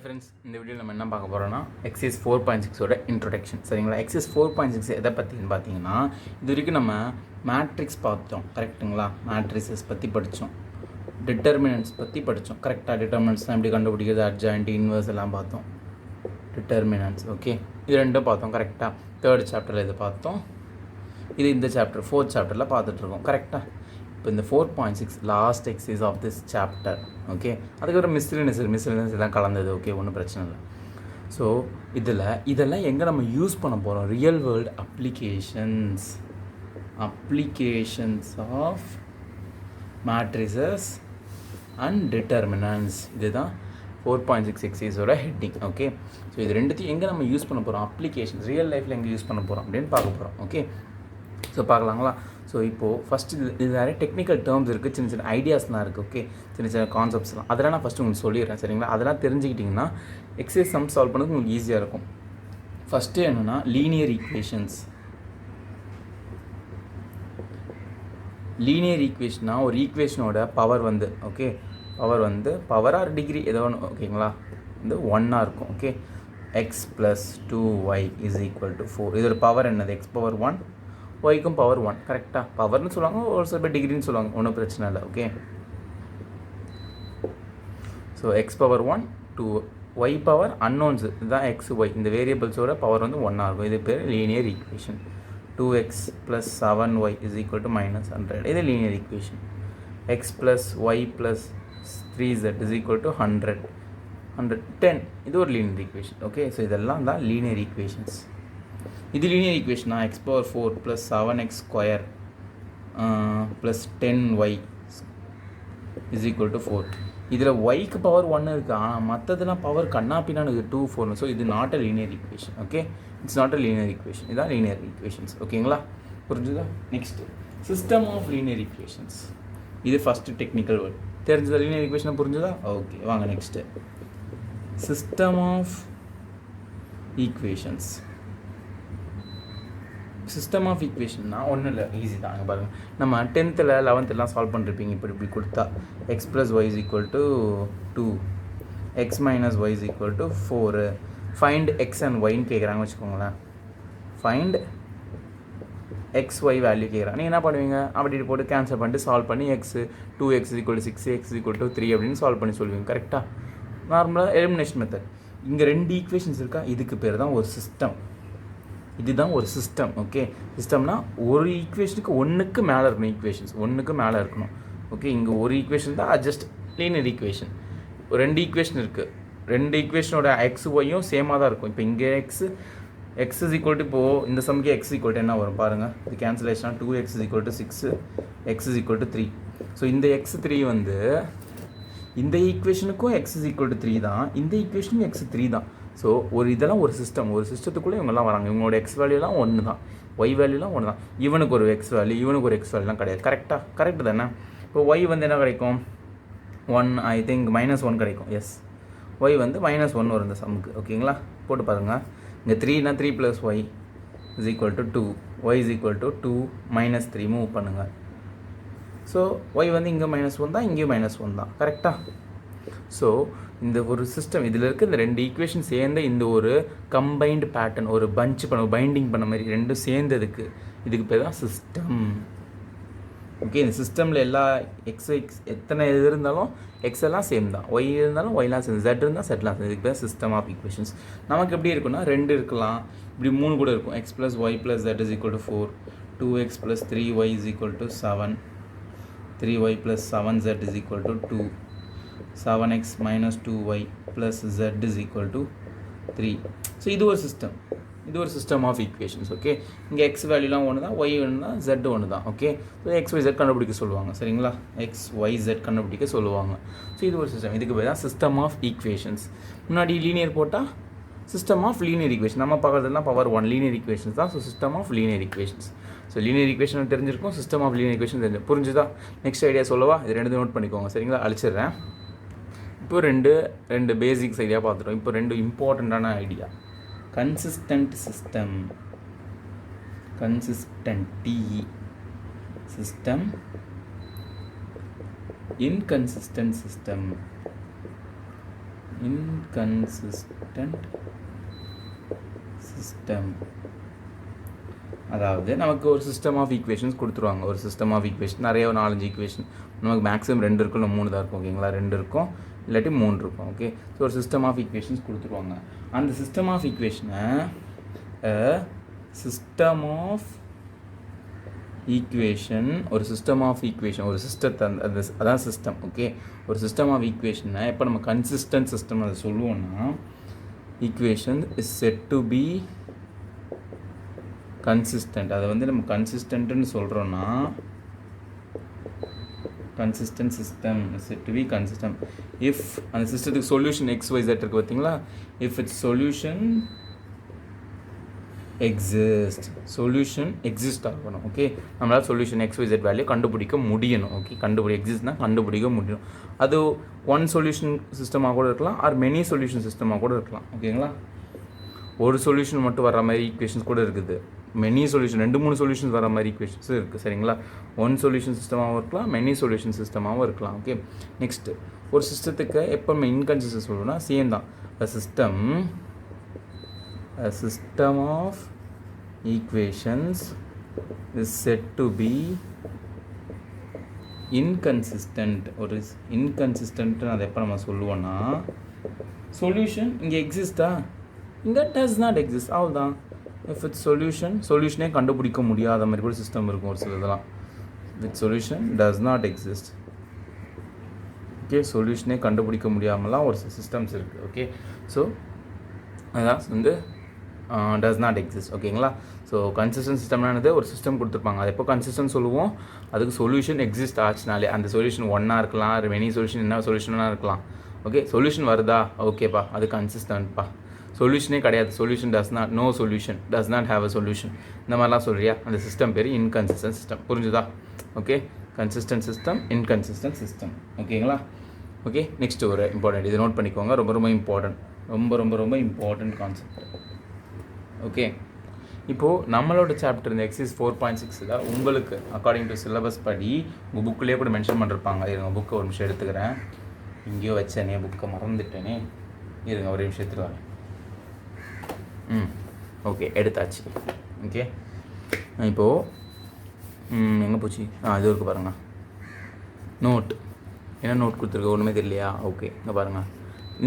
Friends, இந்த வீடியோவில் நம்ம என்ன பார்க்க போகிறோம்னா எக்ஸைஸ் 4.6ஓட இன்ட்ரொடக்ஷன். சரிங்களா? எக்ஸைஸ் 4.6 எதை பற்றின்னு பார்த்தீங்கன்னா, இது வரைக்கும் நம்ம மேட்ரிக்ஸ் பார்த்தோம், கரெக்டுங்களா? மேட்ரிக்ஸஸ் பற்றி படித்தோம், டிட்டர்மினன்ட்ஸ் பற்றி படித்தோம், கரெக்டாக? டிட்டர்மினன்ட்ஸ் தான் எப்படி கண்டுபிடிக்கிறது, அட்ஜாயிண்ட், இன்வர்ஸ் எல்லாம் பார்த்தோம். டிட்டர்மினன்ட்ஸ் ஓகே, இது ரெண்டும் பார்த்தோம், கரெக்டாக? தேர்ட் சாப்டரில் இது பார்த்தோம், இது இந்த சாப்டர் 4th சாப்டரில் பார்த்துட்ருக்கோம், கரெக்டாக? இப்போ இந்த 4.6 last exercise of this chapter. Okay, அதுக்கப்புறம் மிஸ்லினியஸ் எல்லாம் கலந்தது. ஓகே, ஒன்றும் பிரச்சனை இல்லை. ஸோ இதெல்லாம் எங்கே நம்ம யூஸ் பண்ண போகிறோம்? Real world applications of matrices and determinants. இதுதான் 4.6 எக்ஸைஸோட ஹெட்டிங். ஓகே, ஸோ இது ரெண்டுத்தையும் எங்கே நம்ம யூஸ் பண்ண போகிறோம்? அப்ளிகேஷன்ஸ் ரியல் லைஃப்பில் எங்கே யூஸ் பண்ண போகிறோம் அப்படின்னு பார்க்க போகிறோம். ஓகே, ஸோ பார்க்கலாங்களா? ஸோ இப்போது ஃபஸ்ட்டு இது நிறைய டெக்னிக்கல் டேர்ம்ஸ் இருக்குது, சின்ன சின்ன ஐடியாஸ்லாம் இருக்குது. ஓகே, சின்ன சின்ன கான்செப்ட்ஸ்லாம் அதெல்லாம் நான் ஃபஸ்ட்டு உங்களுக்கு சொல்லிடுறேன். சரிங்களா? அதெல்லாம் தெரிஞ்சுக்கிட்டிங்கன்னா எக்ஸைஸ் சம் சால்வ் பண்ணுறது உங்களுக்கு ஈஸியாக இருக்கும். ஃபஸ்ட்டு என்னென்னா லீனியர் ஈக்குவேஷன்னா ஒரு ஈக்குவேஷனோட பவர் வந்து ஓகே, பவர் ஆர் டிகிரி ஏதோ ஒன்று ஓகேங்களா, வந்து 1ஆக இருக்கும். Okay, X plus 2y is equal to 4. இதோட பவர் என்னது? எக்ஸ் பவர் 1, ஒய்க்கும் பவர் 1. கரெக்டாக? பவர்னு சொல்லுவாங்க, ஒரு சில பேர் டிகிரின்னு சொல்லுவாங்க, ஒன்றும் பிரச்சனை இல்லை. Okay, so X power 1 2 Y power unknowns, இதுதான் எக்ஸ் ஒய், இந்த வேரியபிள்ஸோட பவர் வந்து 1ஆக இருக்கும். இது பேர் linear equation. 2x plus 7y is equal to -100. இது linear equation. X plus Y plus 3z is equal to 110. இது ஒரு லீனியர் ஈக்குவேஷன். ஓகே, ஸோ இதெல்லாம் தான் லீனியர் ஈக்குவேஷன்ஸ். இது லீனியர் ஈக்குவேஷனா X power 4 plus 7x square plus 10y is equal to 4. இதில் ஒய்க்கு power 1 இருக்குது, ஆனால் மற்றதுலாம் பவர் கண்ணாப்பினான்னு 2 4. ஸோ இது not a linear equation. Okay, it's not a linear equation. இதுதான் லீனியர் ஈக்குவேஷன்ஸ். ஓகேங்களா? புரிஞ்சுதா? Next system of linear equations. இது ஃபஸ்ட்டு டெக்னிக்கல் வேர்ட். தெரிஞ்சதா? லீனியர் ஈக்குவேஷனை புரிஞ்சுதா? ஓகே, வாங்க next system of equations. System of ஈக்குவேஷன்னா ஒன்றும் இல்லை, ஈஸி தான். அங்கே பாருங்கள், நம்ம 10th 11th சால்வ் பண்ணிருப்பீங்க. இப்படி கொடுத்தா X plus Y is equal to 2, X minus Y is equal to 4. Find X and ஒய்ன்னு கேட்குறாங்க வச்சுக்கோங்களேன். ஃபைண்ட் எக்ஸ் ஒய் வேல்யூ கேட்குறாங்க. நீங்கள் என்ன பண்ணுவீங்க? அப்படி போட்டு கேன்சல் பண்ணிட்டு சால்வ் பண்ணி X 2x is equal to 6, X equal to 3 அப்படின்னு சால்வ் பண்ணி சொல்லுவீங்க. கரெக்டாக? நார்மலாக எலிமினேஷன் மெத்தட். இங்கே 2 ஈக்குவேஷன்ஸ் இருக்கா, இதுக்கு பேர் தான் ஒரு சிஸ்டம். இதுதான் ஒரு சிஸ்டம். ஓகே, சிஸ்டம்னா ஒரு ஈக்குவேஷனுக்கு ஒன்றுக்கு மேலே இருக்கணும், ஈக்குவேஷன்ஸ் ஒன்றுக்கு மேலே இருக்கணும். ஓகே, இங்கே ஒரு ஈக்குவேஷன் தான் ஜஸ்ட் லீனியர் ஈக்குவேஷன். ஒரு 2 ஈக்குவேஷன் இருக்குது, 2 ஈக்குவேஷனோட எக்ஸ் ஒய்யும் சேமாக தான் இருக்கும். இப்போ இங்கே எக்ஸ் இஸ் ஈக்குவல் டு, இப்போது இந்த சம்க்கு எக்ஸ் ஈக்குவல் டு என்ன வரும் பாருங்கள், இது கேன்சலேஷனாக 2x is equal to 6, X is equal to 3. So இந்த x3 வந்து இந்த ஈக்குவேஷனுக்கும் எக்ஸ் இஸ் ஈக்குவல் டு 3 தான், இந்த ஈக்குவேஷனுக்கும் x3 தான். ஸோ இதெல்லாம் ஒரு சிஸ்டத்துக்குள்ளே இவங்கெல்லாம் வராங்க. இவங்களோட எக்ஸ் வேல்யூலாம் ஒன்று தான், ஒய் வேல்யூலாம் ஒன்று தான். இவனுக்கு ஒரு எக்ஸ் வேல்யூ, இவனுக்கு ஒரு எக்ஸ் வேல்யூலாம் கிடையாது. கரெக்டு தானே? இப்போ ஒய் வந்து என்ன கிடைக்கும்? 1, ஐ திங்க் -1 கிடைக்கும். எஸ், ஒய் வந்து -1 வரும் இந்த சம்முக்கு. ஓகேங்களா? போட்டு பாருங்கள். இங்கே 3னா 3 plus Y is equal to 2, Y is equal to 2 -3 move பண்ணுங்கள். ஸோ ஒய் வந்து இங்கே -1 தான், இங்கேயும் -1 தான். கரெக்டாக? ஸோ இந்த ஒரு சிஸ்டம், இதில் இருக்க இந்த 2 ஈக்குவேஷன் சேர்ந்த இந்த ஒரு கம்பைன்டு பேட்டர்ன், ஒரு பைண்டிங் பண்ண மாதிரி ரெண்டும் சேர்ந்ததுக்கு இதுக்கு பேர் தான் சிஸ்டம். ஓகே, இந்த சிஸ்டமில் எல்லா எக்ஸ் எத்தனை இது இருந்தாலும் எக்ஸ் எல்லாம் சேம் தான், ஒய் இருந்தாலும் ஒய்லாம் சேர்ந்து, ஜெட் இருந்தால் செட்லாம் சேர்ந்து. இதுக்கு பேர் சிஸ்டம் ஆஃப் ஈக்குவேஷன்ஸ். நமக்கு எப்படி இருக்குன்னா 2 இருக்கலாம், இப்படி 3 கூட இருக்கும். X plus Y plus Z is equal to 4, 2x plus 3y is equal to 7, 3y plus 7z is equal to 2, 7x minus 2y plus z is equal to 3. So இது ஒரு system of equations. Okay, இங்கே X வேல்யூலாம் ஒன்று தான், Y ஒன்று தான், jet ஒன்று தான். Okay, so XYZ கண்டுபிடிக்க சொல்லுவாங்க. சரிங்களா? XYZ கண்டுபிடிக்க சொல்லுவாங்க. ஸோ இது ஒரு சிஸ்டம், இதுக்கு பேர் தான் சிஸ்டம் ஆஃப் ஈக்குவேஷன்ஸ். முன்னாடி லீனியர் போட்டால் சிஸ்டம் ஆஃப் லீனியர் ஈக்குவேஷன், நம்ம பார்க்குறதுலாம் பவர் 1 லீனியர் ஈக்குவேஷன்ஸ் தான். So system of linear equations. So linear equation தெரிஞ்சிருக்கும், சிஸ்டம் ஆஃப் லீனியர் ஈக்குவேஷன் தெரிஞ்சு. புரிஞ்சுதா? நெக்ஸ்ட் ஐடியா சொல்லவா? இது 2 நோட் பண்ணிக்கோங்க. சரிங்களா? அழிச்சிடுறேன். இப்போ ரெண்டு பேசிக்ஸ் ஐடியா பார்த்துட்டோம். இப்போ 2 இம்பார்ட்டண்ட்டான idea. Consistent system, inconsistent system. inconsistent system. அதாவது நமக்கு ஒரு சிஸ்டம் ஆஃப் ஈக்குவேஷன்ஸ் கொடுத்துருவாங்க. ஒரு சிஸ்டம் ஆஃப் ஈக்குவேஷன் நிறைய 4-5 ஈக்குவேஷன் நமக்கு மேக்ஸிமம் 2 இருக்கும், இல்லை 3 தான் இருக்கும். ஓகேங்களா, 2 இருக்கும் இல்லாட்டி 3 இருக்கும். ஓகே, ஸோ ஒரு சிஸ்டம் ஆஃப் ஈக்குவேஷன்ஸ் கொடுத்துருவாங்க. அந்த சிஸ்டம் ஆஃப் ஈக்குவேஷனை சிஸ்டம் ஆஃப் ஈக்குவேஷன் ஒரு சிஸ்டம் ஆஃப் ஈக்குவேஷன் ஒரு சிஸ்டத்தை அதான் சிஸ்டம். ஓகே, ஒரு சிஸ்டம் ஆஃப் ஈக்குவேஷனை எப்போ நம்ம கன்சிஸ்டன்ட் சிஸ்டம் அதை சொல்லுவோம்னா equation is set to be consistent. அதை வந்து நம்ம கன்சிஸ்டன்ட்னு சொல்கிறோன்னா consistent system set to be consistent if அந்த சிஸ்டத்துக்கு சொல்யூஷன் XYZ இருக்குது பார்த்தீங்களா. இஃப் இட்ஸ் சொல்யூஷன் எக்ஸிஸ்ட் ஆகணும். ஓகே, நம்மளால் சொல்யூஷன் XYZ வேல்யூ கண்டுபிடிக்க முடியணும். ஓகே, எக்ஸிஸ்ட்னா கண்டுபிடிக்க முடியும். அது ஒன் சொல்யூஷன் சிஸ்டமாக கூட இருக்கலாம், ஆர் மெனி சொல்யூஷன் சிஸ்டமாக கூட இருக்கலாம். ஓகேங்களா, ஒரு சொல்யூஷன் மட்டும் வர மாதிரி ஈக்குவேஷன்ஸ் கூட இருக்குது. மெனி சொல்யூஷன் 2-3 சொல்யூஷன்ஸ் வர மாதிரி ஈக்குவேஷன்ஸ் இருக்குது. சரிங்களா, ஒன் சொல்யூஷன் சிஸ்டமாகவும் இருக்கலாம், மெனி சொல்யூஷன் சிஸ்டமாகவும் இருக்கலாம். ஓகே, நெக்ஸ்ட்டு ஒரு சிஸ்டத்துக்கு எப்போவுமே இன்கன்சிஸ்டன்ட் சொல்லணும்னா சேம் தான். a system of equations is said to be inconsistent. ஒரு இன்கன்சிஸ்டன்ட் அதை எப்போ நம்ம சொல்லுவோன்னா சொல்யூஷன் இங்கே எக்ஸிஸ்டா, இங்கே டஸ் நாட் எக்ஸிஸ்ட், அவ்வளோதான். இஃப் இட்ஸ் சொல்யூஷனே கண்டுபிடிக்க முடியாத மாதிரி கூட சிஸ்டம் இருக்கும் ஒரு சில இதெல்லாம். With solution does not exist. Okay, சொல்யூஷனே கண்டுபிடிக்க முடியாமலாம் ஒரு சிஸ்டம்ஸ் இருக்குது. ஓகே, ஸோ அதான் வந்து டஸ் நாட் எக்ஸிஸ்ட். ஓகேங்களா, ஸோ கன்சிஸ்டன்ட் சிஸ்டம்னானது ஒரு சிஸ்டம் கொடுத்துருப்பாங்க. அது எப்போ கன்சிஸ்டன்ட் சொல்லுவோம், அதுக்கு சொல்யூஷன் எக்ஸிஸ்ட் ஆச்சுனாலே அந்த சொல்யூஷன் ஒன்றா இருக்கலாம், மெனி சொல்யூஷன் என்ன சொல்யூஷனாக இருக்கலாம். ஓகே, சொல்யூஷன் வருதா, ஓகேப்பா, அது கன்சிஸ்டன்ட்ப்பா. சொல்யூஷனே கிடையாது, solution no solution does not have a solution, இந்த மாதிரிலாம் சொல்கிறியா, அந்த சிஸ்டம் பேர் இன்கன்சிஸ்டன்ட் சிஸ்டம். புரிஞ்சுதா? Okay, consistent system, inconsistent system. ஓகேங்களா, ஓகே. நெக்ஸ்ட் ஒரு இம்பார்ட்டன்ட், இதை நோட் பண்ணிக்கோங்க, ரொம்ப ரொம்ப இம்பார்ட்டன்ட், ரொம்ப இம்பார்ட்டன்ட் கான்செப்ட். ஓகே, இப்போது நம்மளோட சாப்டர் இந்த எக்ஸைஸ் 4.6 உங்களுக்கு அக்கார்டிங் டு சிலபஸ் படி உங்கள் புக்கிலே கூட மென்ஷன் பண்ணிருப்பாங்க. இருங்க, புக்கை ஒரு நிமிஷம் எடுத்துக்கிறேன், இங்கேயோ வச்சேனே, புக்கை மறந்துட்டேனே, இருங்க ஒரு நிமிஷம் எடுத்துக்கலாம். ஓகே, எடுத்தாச்சு. ஓகே, இப்போது எங்கே போச்சு, இது இருக்குது பாருங்கள், நோட். என்ன நோட் கொடுத்துருக்க, ஒன்றுமே தெரியலையா? ஓகே, இங்கே பாருங்கள்.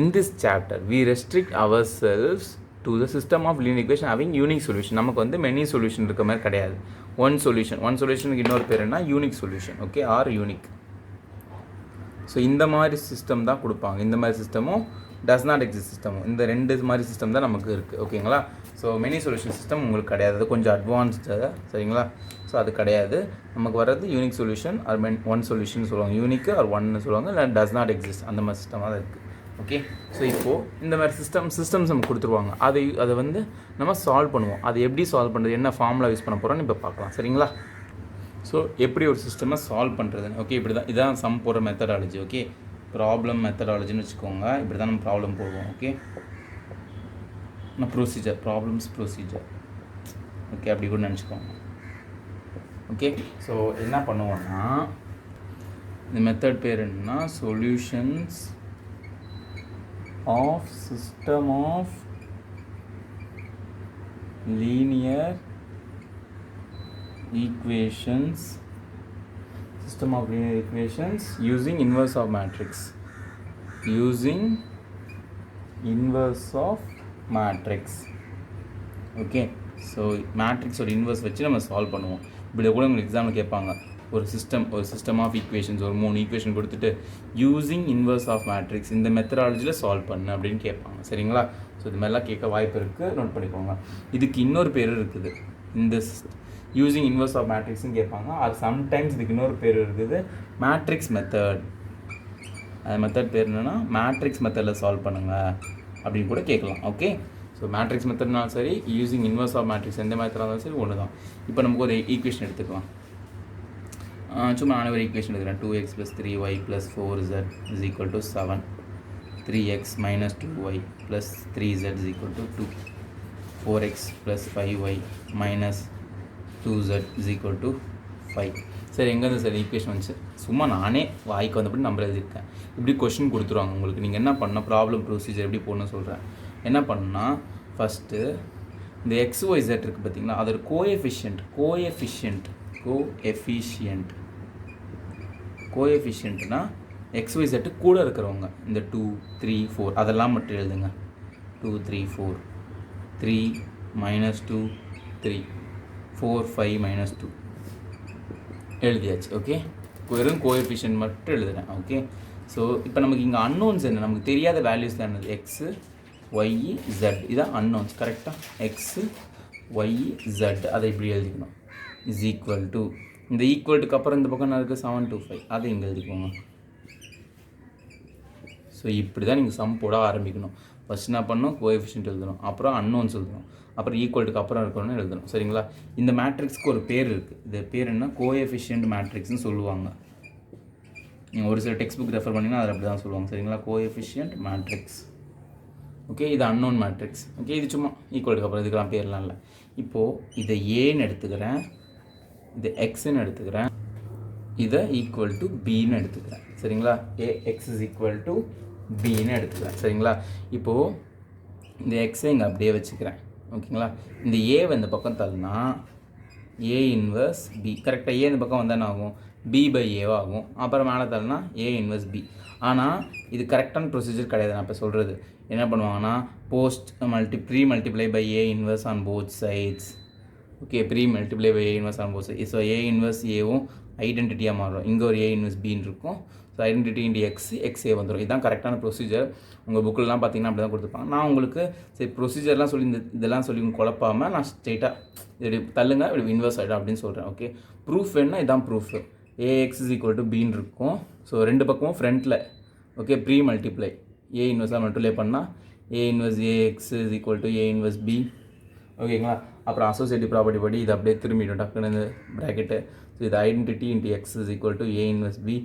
In this chapter we restrict ourselves to the system of linear equation having unique solution. நமக்கு வந்து மெனி சொல்யூஷன் இருக்க மாதிரி கிடையாது. ஒன் சொல்யூஷனுக்கு இன்னொரு பேர் என்ன, unique solution. Okay, R unique. So இந்த மாதிரி சிஸ்டம் தான் கொடுப்பாங்க. இந்த மாதிரி சிஸ்டமும் டஸ் நாட் எக்ஸிஸ்ட் சிஸ்டமும், இந்த 2 மாதிரி சிஸ்டம் தான் நமக்கு இருக்குது. ஓகேங்களா, ஸோ மெனி சொல்யூஷன் சிஸ்டம் உங்களுக்கு கிடையாது, அது கொஞ்சம் அட்வான்ஸ்டு. சரிங்களா, ஸோ அது கிடையாது. நமக்கு வர்றது unique solution or one solution சொல்லுவாங்க, யூனிக்கு ஆர் ஒன்னு சொல்லுவாங்க, இல்லை டஸ் நாட் எக்ஸிஸ்ட், அந்த மாதிரி சிஸ்டமாக தான் இருக்குது. ஓகே, ஸோ இப்போது இந்த மாதிரி சிஸ்டம்ஸ் நமக்கு கொடுத்துருவாங்க. அதை வந்து நம்ம சால்வ் பண்ணுவோம். அது எப்படி சால்வ் பண்ணுறது, என்ன ஃபார்முலா யூஸ் பண்ண போகிறோன்னு இப்போ பார்க்கலாம். சரிங்களா, ஸோ எப்படி ஒரு சிஸ்டமை சால்வ் பண்ணுறதுன்னு. ஓகே, இப்படி தான், இதான் சம் போடுற மெத்தடாலஜி. ஓகே, ப்ராப்ளம் மெத்தடாலஜின்னு வச்சுக்கோங்க. இப்படி தான் நம்ம ப்ராப்ளம் போடுவோம். Okay, procedure, problems procedure. Okay, அப்படி கூட நினச்சிக்கோங்க. ஓகே, ஸோ என்ன பண்ணுவோன்னா, இந்த மெத்தட் பேர் என்னன்னா solutions of system of linear equations, system of linear equations using inverse of matrix, okay. So மேட்ரிக்ஸோட இன்வர்ஸ் வச்சு நம்ம சால்வ் பண்ணுவோம். இப்படி கூட உங்களுக்கு எக்ஸாமில் கேட்பாங்க, ஒரு சிஸ்டம் ஆஃப் ஈக்குவேஷன்ஸ், ஒரு 3 ஈக்குவேஷன் கொடுத்துட்டு யூஸிங் இன்வர்ஸ் ஆஃப் மேட்ரிக்ஸ் இந்த மெத்தடாலஜியில் சால்வ் பண்ணு அப்படின்னு கேட்பாங்க. சரிங்களா, ஸோ இது மாதிரிலாம் கேட்க வாய்ப்பு இருக்குது, நோட் பண்ணிக்கோங்க. இதுக்கு இன்னொரு பேர் இருக்குது, இந்த யூஸிங் இன்வர்ஸ் ஆஃப் மேட்ரிக்ஸ்னு கேட்பாங்க. அது சம்டைம்ஸ் இதுக்கு இன்னொரு பேர் இருக்குது, மேட்ரிக்ஸ் மெத்தட். அந்த மெத்தட் பேர் என்னென்னா மேட்ரிக்ஸ் மெத்தடில் சால்வ் பண்ணுங்கள் அப்படின்னு கூட கேட்கலாம். ஓகே, ஸோ மேட்ரிக்ஸ் மெத்தட்னாலும் சரி, யூஸிங் இன்வர்ஸ் ஆஃப் மேட்ரிக்ஸ் எந்த மெத்தடாக இருந்தாலும் சரி ஒன்று தான். இப்போ நமக்கு ஒரு ஈக்குவேஷன் எடுத்துக்கலாம். சும்மா நானே ஒரு ஈக்குவேஷன் எடுக்கிறேன். 2x + 3y + 4z = 7, 3x - 2y + 3z = 2, 4x + 5y - 2z = 5. சரி எங்கேருந்து சார் ஈக்குவேஷன் வந்துச்சு? சும்மா நானே வாய்க்கு வந்தபடி நம்பர் எழுதியிருக்கேன். இப்படி கொஷின் கொடுத்துருவாங்க உங்களுக்கு. நீங்கள் என்ன பண்ணால் ப்ராப்ளம் ப்ரொசீஜர் எப்படி போடணும்னு சொல்கிறேன். என்ன பண்ணால் ஃபஸ்ட்டு இந்த XYZ இருக்குது பார்த்தீங்களா, அதோட கோஎஃபிஷியன்ட்னா XYZ கூட இருக்கிறவங்க இந்த 2 3 4 அதெல்லாம் மட்டும் எழுதுங்க. 2 3 4 3 -2 3 4 5 -2 எழுதியாச்சு. ஓகே, வெறும் கோஎஃபிஷியன்ட் மட்டும் எழுதுகிறேன். ஓகே, ஸோ இப்போ நமக்கு இங்கே அன்னோன்ஸ் என்ன, நமக்கு தெரியாத வேல்யூஸ் தான் என்னது, எக்ஸு ஒய் ஜெட், இதான் அன்னோன்ஸ். கரெக்டாக எக்ஸு ஒய் ஜெட் அதை இப்படி எழுதிக்கணும். இஸ் ஈக்குவல் டு இந்த ஈக்குவல்ட்டுக்கு அப்புறம் இந்த பக்கம் நான் இருக்குது 725 அதை இங்கே எழுதிக்கோங்க. ஸோ இப்படி தான் நீங்கள் சம் போட ஆரம்பிக்கணும். ஃபஸ்ட் என்ன பண்ணணும், கோஎஃபிஷியன்ட் எழுதணும், அப்புறம் அன்னோன்ஸ் எழுதணும், அப்புறம் ஈக்குவல்ட்டுக்கு அப்புறம் இருக்கணும்னு எழுதணும். சரிங்களா? இந்த மேட்ரிக்ஸ்க்கு ஒரு பேர் இருக்குது. இது பேர் என்ன, கோஎஃபிஷியன்ட் மேட்ரிக்ஸ்னு சொல்லுவாங்க. நீங்கள் ஒரு சில டெக்ஸ்ட் புக் ரெஃபர் பண்ணிங்கன்னா அதில் அப்படி தான் சொல்லுவாங்க. சரிங்களா? Coefficient matrix. ஓகே, இது அன்னோன் மேட்ரிக்ஸ். ஓகே, இது சும்மா ஈக்குவலுக்கு அப்புறம் இதுக்கெல்லாம் பேர்லாம் இல்லை. இப்போது இதை ஏன்னு எடுத்துக்கிறேன், இதை எக்ஸ்ன்னு எடுத்துக்கிறேன், இதை ஈக்குவல் டு பின்னு எடுத்துக்கிறேன். சரிங்களா? எக்ஸ் இஸ் ஈக்குவல் டு பின்னு எடுத்துக்கிறேன். சரிங்களா? இப்போது இந்த எக்ஸை இங்கே அப்படியே வச்சுக்கிறேன். ஓகேங்களா? இந்த ஏவை இந்த பக்கம் தள்ளினா ஏ இன்வர்ஸ் பி. கரெக்டாக ஏ இந்த பக்கம் வந்தால் என்ன ஆகும், பி பை ஏவாகும். அப்புறம் மேலே தள்ளினா ஏ இன்வர்ஸ் பி. ஆனால் இது கரெக்டான ப்ரொசீஜர் கிடையாது. நான் இப்போ சொல்கிறது என்ன பண்ணுவாங்கன்னா, premultiply by A inverse on both sides. Okay, premultiply by A inverse on both sides. So A inverse ஏவும் ஐடென்டிட்டியாக மாறும். இங்கே ஒரு ஏ இன்வர்ஸ் பின்னு இருக்கும். ஸோ ஐடென்டிட்டி இன்டி எக்ஸே வந்துடும். இதுதான் கரெக்டான ப்ரொசீஜர். உங்கள் புக்கிலலாம் பார்த்தீங்கன்னா அப்படி தான் கொடுத்துருப்பாங்க. நான் உங்களுக்கு சரி ப்ரொசீஜர்லாம் சொல்லி இதெல்லாம் சொல்லி குழப்பாமல் நான் ஸ்ட்ரெயிட்டாக இப்படி தள்ளுங்க, இப்படி இன்வர்ஸ் ஆகிடும் அப்படின்னு சொல்கிறேன். ஓகே, ப்ரூஃப் வேணுன்னா இதான் proof. AX is equal to பின்னு இருக்கும். ஸோ ரெண்டு பக்கமும் ஃப்ரண்ட்டில் ஓகே ப்ரீ மல்டிப்ளை ஏ இன்வர்ஸாக மல்டிப்ளை பண்ணால் A inverse AX is equal to A inverse B. ஓகேங்களா? அப்புறம் அசோசியேட்டிவ் ப்ராப்பர்ட்டி படி இது அப்படியே திரும்பிடும் டக்குன்னு இந்த ப்ராக்கெட்டு. ஸோ இது identity into X is equal to A inverse B.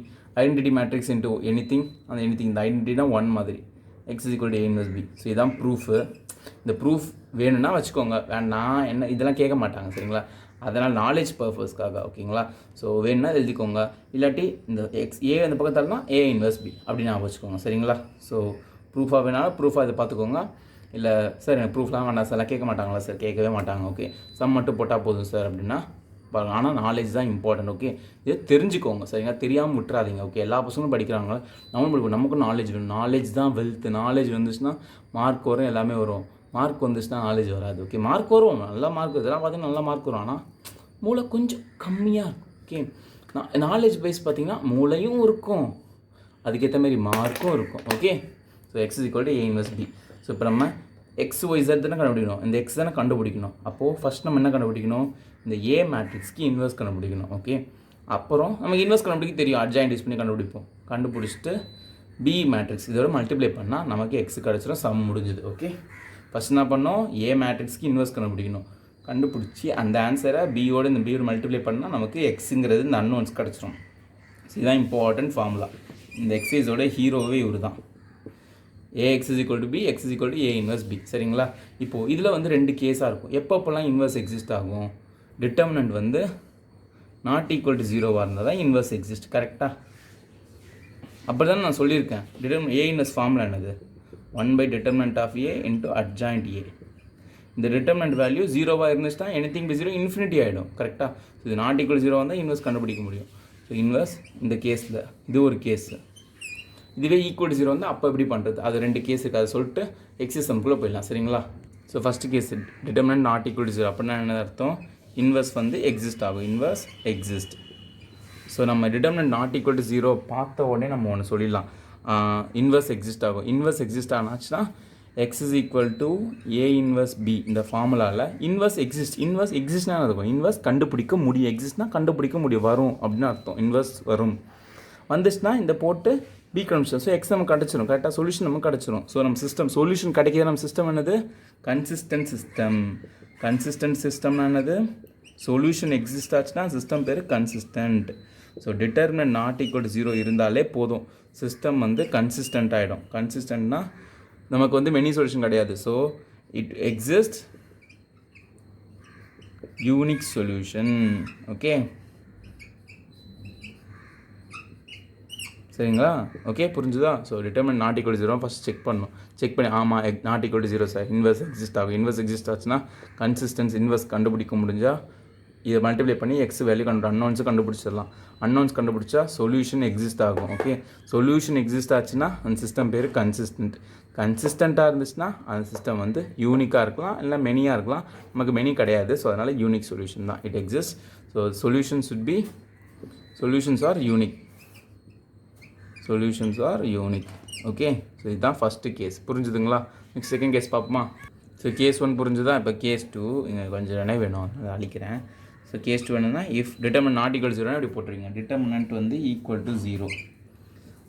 Identity matrix into anything, அந்த எனிதிங் இந்த ஐடென்டிட்டினா ஒன் மாதிரி X is equal to A inverse B. So இதான் ப்ரூஃபு. இந்த ப்ரூஃப் வேணும்னா வச்சுக்கோங்க, வேணாம் என்ன இதெல்லாம் கேட்க மாட்டாங்க. சரிங்களா? அதனால் நாலேஜ் பர்பஸ்க்காக. ஓகேங்களா? ஸோ வேணும்னா எழுதிக்கோங்க, இல்லாட்டி இந்த எக்ஸ் ஏ அந்த பக்கத்தால்னா ஏ இன்வர்ஸ் பி அப்படின்னு வச்சுக்கோங்க. சரிங்களா? ஸோ ப்ரூஃபாக வேணாலும் ப்ரூஃபாக இதை பார்த்துக்கோங்க. இல்லை சார் எனக்கு ப்ரூஃப்லாம் வேண்டாம் சார், கேட்க மாட்டாங்களா சார்? கேட்கவே மாட்டாங்க. ஓகே, சம் மட்டும் போட்டால் போதும் சார் அப்படின்னா பாருங்கள். ஆனால் நாலேஜ் தான் இம்பார்ட்டன்ட். ஓகே, இதை தெரிஞ்சுக்கோங்க. சரிங்களா? தெரியாமல் விட்டுறாதீங்க. ஓகே, எல்லா பசங்களும் படிக்கிறாங்க, நம்மளும் படிப்போம். நமக்கும் நாலேஜ் வேணும். நாலேஜ் தான் வெல்த். நாலேஜ் வந்துச்சுன்னா மார்க் வரும், எல்லாமே வரும். மார்க் வந்துச்சுன்னா நாலேஜ் வராது. ஓகே, மார்க் வரும், நல்ல மார்க் இதெல்லாம் பார்த்தீங்கன்னா நல்ல மார்க் வரும். ஆனால் மூளை கொஞ்சம் கம்மியாக இருக்கும். ஓகே, நாலேஜ் பேஸ் பார்த்தீங்கன்னா மூளையும் இருக்கும், அதுக்கேற்ற மாதிரி மார்க்கும் இருக்கும். Okay, so X is equal to A inverse B. So இப்போ நம்ம எக்ஸ் ஒய் ஜெட் தானே கண்டுபிடிக்கணும், இந்த எக்ஸ் தானே கண்டுபிடிக்கணும். அப்போது ஃபஸ்ட் நம்ம என்ன கண்டுபிடிக்கணும், இந்த ஏ மேட்ரிக்ஸ்க்கு இன்வர்ஸ் கண்டுபிடிக்கணும். ஓகே, அப்புறம் நமக்கு இன்வர்ஸ் கண்டுபிடிக்க தெரியும், அட்ஜாயின்ட் யூஸ் பண்ணி கண்டுபிடிப்போம். கண்டுபிடிச்சிட்டு பி மேட்ரிக்ஸ் இதோட மல்டிப்ளை பண்ணால் நமக்கு எக்ஸ் கிடச்சிடும், சம் முடிஞ்சுது. ஓகே, ஃபஸ்ட் என்ன பண்ணோம், ஏ மேட்ரிக்ஸ்க்கு இன்வர்ஸ் கண்டுபிடிக்கணும். கண்டுபிடிச்சி அந்த ஆன்சரை பியோட இந்த பியோட மல்டிப்ளை பண்ணால் நமக்கு எக்ஸுங்கிறது இந்த அன்னோன்ஸ் கிடச்சிடும். இதுதான் இம்பார்ட்டன்ட் ஃபார்முலா. இந்த எக்ஸைஸோட ஹீரோவே இவர் தான். AX is equal to B, X is equal to A inverse B. சரிங்களா? இப்போது இதில் வந்து ரெண்டு கேஸாக இருக்கும். எப்பப்போல்லாம் இன்வர்ஸ் எக்ஸிஸ்ட் ஆகும், டிட்டர்மினன்ட் வந்து நாட் ஈக்குவல் டு ஜீரோவாக இருந்தால் தான் இன்வர்ஸ் எக்ஸிஸ்ட். கரெக்டாக? அப்படி தான் நான் சொல்லியிருக்கேன். ஏ இன்வர்ஸ் ஃபார்முலா என்னது, 1/det of A into adjoint A. இந்த டிட்டர்மினன்ட் வேல்யூ ஜீரோவாக இருந்துச்சுன்னா எனிதிங் பை ஜீரோ இன்ஃபினிட்டி ஆகிடும். கரெக்டாக? இது நாட் ஈக்குவல் ஜீரோ வந்தால் இன்வர்ஸ் கண்டுபிடிக்க முடியும். ஸோ இன்வர்ஸ் இந்த கேஸில் இது ஒரு கேஸு. இதுவே ஈக்குவல் ஜீரோ வந்து அப்போ எப்படி பண்ணுறது, அது ரெண்டு கேஸ் இருக்குது. அதை சொல்லிட்டு எக்ஸிசம்குள்ளே போயிடலாம். சரிங்களா? So first case determinant not equal to zero அப்படின்னா என்ன அர்த்தம், இன்வர்ஸ் வந்து எக்ஸிஸ்ட் ஆகும். Inverse exist. ஸோ நம்ம determinant not equal to zero பார்த்த உடனே நம்ம ஒன்று சொல்லிடலாம், இன்வர்ஸ் எக்ஸிஸ்ட் ஆகும். இன்வர்ஸ் எக்ஸிஸ்ட் ஆனாச்சுன்னா X is equal to A inverse B. இந்த ஃபார்முலாவில் இன்வர்ஸ் எக்ஸிஸ்ட்னா இருக்கும், இன்வர்ஸ் கண்டுபிடிக்க முடியும். எக்ஸிஸ்ட்னா கண்டுபிடிக்க முடியும், வரும் அப்படின்னு அர்த்தம். இன்வர்ஸ் வரும் வந்துச்சுன்னா இந்த போட்டு பி கண்டுபிடிச்சோம். ஸோ எக்ஸ் நமக்கு கிடச்சிரும். கரெக்டாக சொல்யூஷன் நமக்கு கிடச்சிரும். ஸோ நம்ம சிஸ்டம் சொல்யூஷன் கிடைக்கிது. நம்ம சிஸ்டம் என்னது, கன்சிஸ்டன்ட் சிஸ்டம். கன்சிஸ்டன்ட் சிஸ்டம்னா என்னது, சொல்யூஷன் எக்ஸிஸ்ட் ஆச்சுன்னா சிஸ்டம் பேர் consistent. So determinant not equal to zero இருந்தாலே போதும், சிஸ்டம் வந்து கன்சிஸ்டன்ட் ஆகிடும். கன்சிஸ்டன்ட்னா நமக்கு வந்து மெனி சொல்யூஷன் கிடையாது. So it exist unique solution. Okay, சரிங்களா? ஓகே, புரிஞ்சுதா? So determinant not equal 0 first check பண்ணணும். செக் பண்ணி ஆமாம் not equal 0 sir, inverse exist ஆகும். இன்வெர்ஸ் எக்ஸிஸ்ட் ஆச்சுன்னா கன்சிஸ்டன்ஸ் இன்வெர்ஸ் கண்டுபிடிக்க முடிஞ்சால் இதை மல்டிப்ளை பண்ணி எக்ஸ் வேல்யூ அன்னோன்ஸு கண்டுபிடிச்சிடலாம். அன்னோன்ஸ் கண்டுபிடிச்சா சொல்யூஷன் எக்ஸிஸ்ட் ஆகும். ஓகே, சொல்யூஷன் எக்ஸிஸ்ட் ஆச்சுன்னா அந்த சிஸ்டம் பேர் கன்சிஸ்டன்ட். கன்சிஸ்டண்ட்டாக இருந்துச்சுன்னா அந்த சிஸ்டம் வந்து யூனிக்காக இருக்கலாம், இல்லை மெனியாக இருக்கலாம். நமக்கு மெனி கிடையாது, ஸோ அதனால் யூனிக் சொல்யூஷன் தான் it exist. So solutions R unique. Solutions R unique. Okay, so இதுதான் ஃபஸ்ட்டு கேஸ். புரிஞ்சுதுங்களா? நெக்ஸ்ட் செகண்ட் கேஸ் பார்ப்போமா? ஸோ கேஸ் 1 புரிஞ்சுதா? இப்போ கேஸ் 2 இங்கே கொஞ்சம் நினைவு வேணும், அதை அழிக்கிறேன். ஸோ கேஸ் 2 என்னன்னா, இஃப் டிட்டர்மினன்ட் நாட் ஈக்குவல் 0 இப்படி போட்டுருங்க. டிட்டர்மினன்ட் வந்து equal to 0.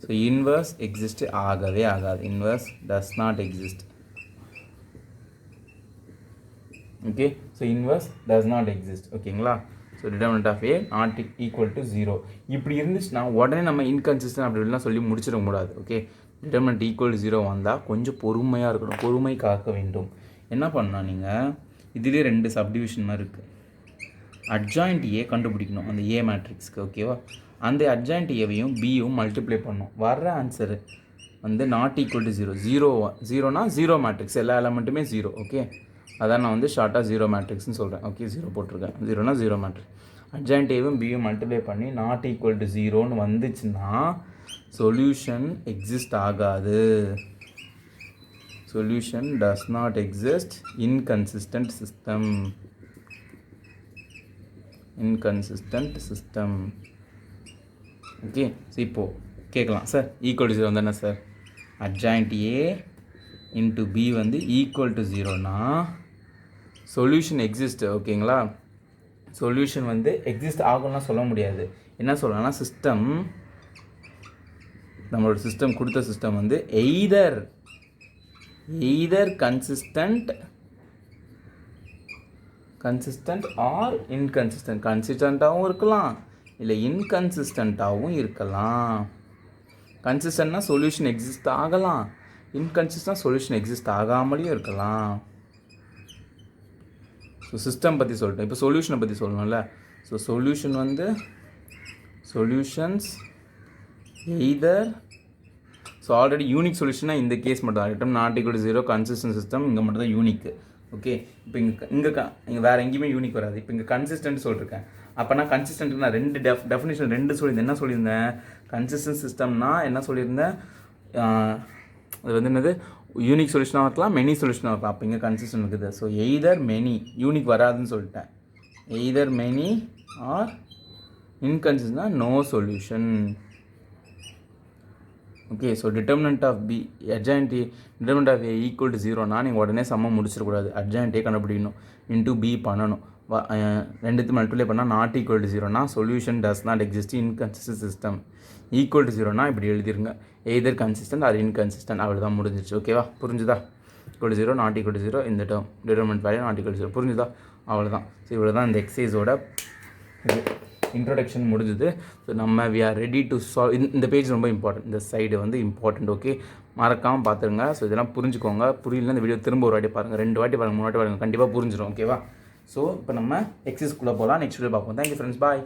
So inverse exist ஆகவே ஆகாது. Inverse does not exist. Okay, so inverse does not exist. ஓகேங்களா? So determinant of A not equal to 0 இப்படி இருந்துச்சுன்னா உடனே நம்ம இன்கன்சிஸ்டன்ட் அப்படிலாம் சொல்லி முடிச்சிட கூடாது. ஓகே, டிட்டர்மினன்ட் ஈக்குவல் டு 0 வந்தால் கொஞ்சம் பொறுமையாக இருக்கணும், பொறுமை காக்க வேண்டும். என்ன பண்ணால் நீங்கள் இதுலேயே 2 சப்டிவிஷன் மாதிரி இருக்குது. அட்ஜாயிண்ட் ஏ கண்டுபிடிக்கணும் அந்த ஏ மேட்ரிக்ஸ்க்கு. ஓகேவா? அந்த அட்ஜாயிண்ட் ஏவையும் பியும் மல்டிப்ளை பண்ணணும். வர்ற ஆன்சரு வந்து நாட் ஈக்குவல் டு 0னா 0 மேட்ரிக்ஸ், எல்லா எலமெண்ட்டுமே 0. ஓகே, அதான் நான் வந்து ஷார்ட்டாக 0 மேட்ரிக்ஸ்னு சொல்கிறேன். ஓகே, 0 போட்டிருக்கேன். 0னா 0 மேட்ரிக்ஸ். அட்ஜாயிண்ட் ஏவும் பியும் மல்டிப்ளை பண்ணி நாட் ஈக்குவல் டு 0ன்னு வந்துச்சுன்னா சொல்யூஷன் எக்ஸிஸ்ட் ஆகாது. Solution does not exist. Inconsistent system. Inconsistent system. Okay, so இப்போது கேட்கலாம், சார் ஈக்குவல் டு 0 வந்து என்ன sir? Adjoint A into B வந்து ஈக்குவல் டு 0னா சொல்யூஷன் எக்ஸிஸ்ட். ஓகேங்களா? சொல்யூஷன் வந்து எக்ஸிஸ்ட் ஆகும்லாம் சொல்ல முடியாது. என்ன சொல்லலாம்னா சிஸ்டம், நம்மளோட சிஸ்டம் கொடுத்த சிஸ்டம் வந்து எய்தர் கன்சிஸ்டன்ட் ஆர் இன்கன்சிஸ்டன்ட். கன்சிஸ்டண்ட்டாகவும் இருக்கலாம், இல்லை இன்கன்சிஸ்டண்ட்டாகவும் இருக்கலாம். கன்சிஸ்டன்ட்னா சொல்யூஷன் எக்ஸிஸ்ட் ஆகலாம், இன்கன்சிஸ்டன்ட் சொல்யூஷன் எக்ஸிஸ்ட் ஆகாமலேயும் இருக்கலாம். ஸோ சிஸ்டம் பற்றி சொல்லிட்டேன், இப்போ சொல்யூஷனை பற்றி சொல்லணும்ல. ஸோ சொல்யூஷன் வந்து solutions either, so already unique சொல்யூஷனாக இந்த கேஸ் மட்டும் தான். ரிட்டம் not equal to 0 consistent system இங்கே மட்டும் தான் யூனிக். ஓகே, இப்போ இங்கே வேறு எங்கேயுமே யூனிக் வராது. இப்போ இங்கே கன்சிஸ்டன்ட் சொல்லியிருக்கேன். அப்போனா கன்சிஸ்டன்ட் நான் 2 டெஃபினேஷன் 2 சொல்லியிருந்தேன். என்ன சொல்லியிருந்தேன்? கன்சிஸ்டன்ட் சிஸ்டம்னா என்ன சொல்லியிருந்தேன்? அது வந்து என்னது, யூனிக் சொல்யூஷனாக இருக்கலாம், மெனி சொல்யூஷனாக இருக்கலாம். அப்போ இங்கே கன்சிஸ்டன்ட் இருக்குது. ஸோ எய்தர் மெனி, யூனிக் வராதுன்னு சொல்லிட்டேன். எய்தர் மெனி ஆர் இன்கன்சிஸ்டன்ட்னா no solution. Okay, so determinant of B adjoint A, determinant of A equal to 0னா நீங்கள் உடனே சம்ம முடிச்சிடக்கூடாது. அட்ஜாயிண்ட் ஏ கண்டுபிடிக்கணும், இன்டூ பி பண்ணணும். ரெண்டுத்து மல்டிப்ளை பண்ணால் நாட் ஈக்குவல் டு 0னா solution does not exist inconsistent system. Equal to 0னா இப்படி எழுதிருங்க, எய்தர் கன்சிஸ்டன்ட் ஆர் இன்கன்சிஸ்டன்ட். அவ்வளோ தான் முடிஞ்சிச்சு. ஓகேவா? புரிஞ்சுதா? Equal to 0 not equal to 0 இந்த term determinant value not equal to 0. புரிஞ்சுதா? அவ்வளோதான். ஸோ இவ்வளோ தான் இந்த எக்ஸசைஸோட இது இன்ட்ரோடக்ஷன் முடிஞ்சுது. ஸோ நம்ம we are ready to solve. இந்த பேஜ் ரொம்ப இம்பார்ட்டன்ட், இந்த சைடு வந்து இம்பார்ட்டன்ட். ஓகே, மறக்காமல் பார்த்துருங்க. ஸோ இதெல்லாம் புரிஞ்சுக்கோங்க. புரியல இந்த வீடியோ திரும்ப ஒரு வாட்டி பாருங்கள், 2 வாட்டி பாருங்கள், 3 வாட்டி பாருங்கள், கண்டிப்பாக புரிஞ்சிடும். ஓகேவா? ஸோ இப்போ நம்ம எக்ஸசைஸ்க்குள்ளே போகலாம். நெக்ஸ்ட் வீடியோ பார்ப்போம். தேங்க்யூ ஃப்ரெண்ட்ஸ், பாய்.